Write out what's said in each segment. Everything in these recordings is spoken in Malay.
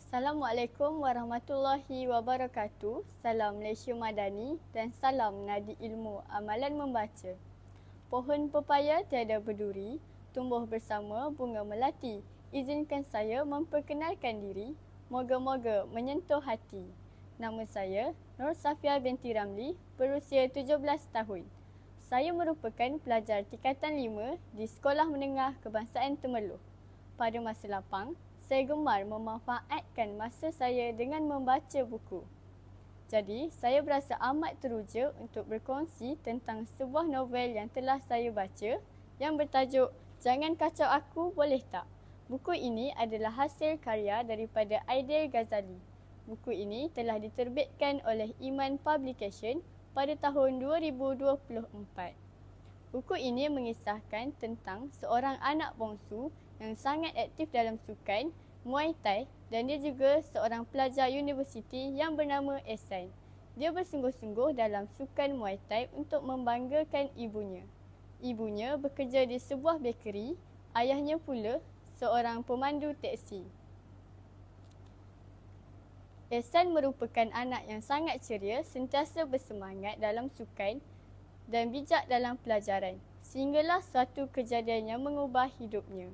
Assalamualaikum warahmatullahi wabarakatuh. Salam Malaysia Madani dan salam Nadi Ilmu Amalan Membaca. Pohon pepaya tiada berduri, tumbuh bersama bunga melati. Izinkan saya memperkenalkan diri, moga-moga menyentuh hati. Nama saya Nur Safia binti Ramli, berusia 17 tahun. Saya merupakan pelajar tingkatan 5 di Sekolah Menengah Kebangsaan Temerloh. Pada masa lapang, saya gemar memanfaatkan masa saya dengan membaca buku. Jadi, saya berasa amat teruja untuk berkongsi tentang sebuah novel yang telah saya baca yang bertajuk Jangan Kacau Aku, Boleh Tak? Buku ini adalah hasil karya daripada Aidil Ghazali. Buku ini telah diterbitkan oleh Iman Publication pada tahun 2024. Buku ini mengisahkan tentang seorang anak bongsu yang sangat aktif dalam sukan Muay Thai dan dia juga seorang pelajar universiti yang bernama Ehsan. Dia bersungguh-sungguh dalam sukan Muay Thai untuk membanggakan ibunya. Ibunya bekerja di sebuah bakery, ayahnya pula seorang pemandu teksi. Ehsan merupakan anak yang sangat ceria, sentiasa bersemangat dalam sukan dan bijak dalam pelajaran, sehinggalah suatu kejadian yang mengubah hidupnya.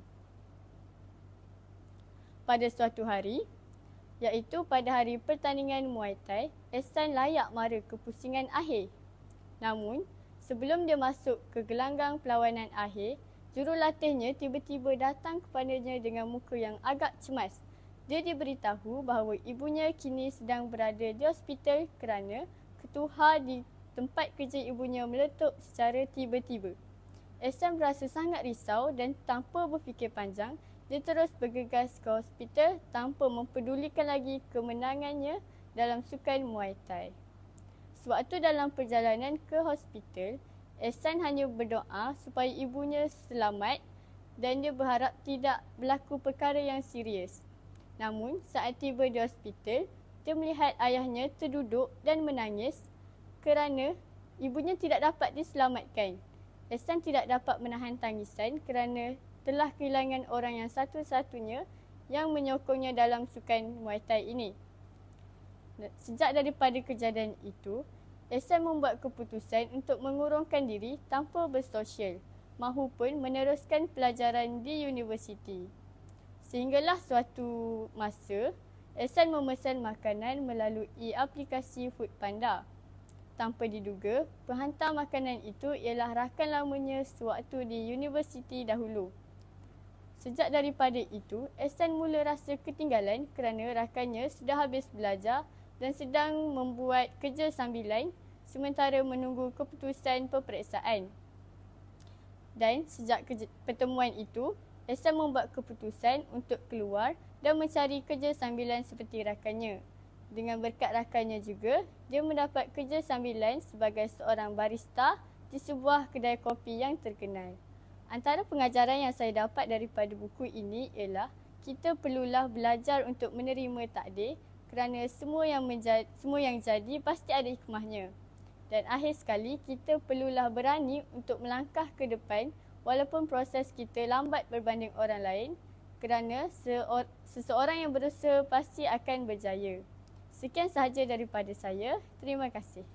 Pada suatu hari, iaitu pada hari pertandingan Muay Thai, Ehsan layak mara kepusingan akhir. Namun, sebelum dia masuk ke gelanggang perlawanan akhir, jurulatihnya tiba-tiba datang kepadanya dengan muka yang agak cemas. Dia diberitahu bahawa ibunya kini sedang berada di hospital kerana ketuhar di tempat kerja ibunya meletup secara tiba-tiba. Ehsan berasa sangat risau dan tanpa berfikir panjang, dia terus bergegas ke hospital tanpa mempedulikan lagi kemenangannya dalam sukan Muay Thai. Sewaktu dalam perjalanan ke hospital, Ehsan hanya berdoa supaya ibunya selamat dan dia berharap tidak berlaku perkara yang serius. Namun, saat tiba di hospital, dia melihat ayahnya terduduk dan menangis kerana ibunya tidak dapat diselamatkan. Ehsan tidak dapat menahan tangisan kerana telah kehilangan orang yang satu-satunya yang menyokongnya dalam sukan Muay Thai ini. Sejak daripada kejadian itu, Ehsan membuat keputusan untuk mengurungkan diri tanpa bersosial, mahupun meneruskan pelajaran di universiti. Sehinggalah suatu masa, Ehsan memesan makanan melalui aplikasi Foodpanda. Tanpa diduga, penghantar makanan itu ialah rakan lamanya sewaktu di universiti dahulu. Sejak daripada itu, Ehsan mula rasa ketinggalan kerana rakannya sudah habis belajar dan sedang membuat kerja sambilan sementara menunggu keputusan peperiksaan. Dan sejak pertemuan itu, Ehsan membuat keputusan untuk keluar dan mencari kerja sambilan seperti rakannya. Dengan berkat rakannya juga, dia mendapat kerja sambilan sebagai seorang barista di sebuah kedai kopi yang terkenal. Antara pengajaran yang saya dapat daripada buku ini ialah kita perlulah belajar untuk menerima takdir kerana semua yang jadi pasti ada hikmahnya. Dan akhir sekali, kita perlulah berani untuk melangkah ke depan walaupun proses kita lambat berbanding orang lain kerana seseorang yang berusaha pasti akan berjaya. Sekian sahaja daripada saya. Terima kasih.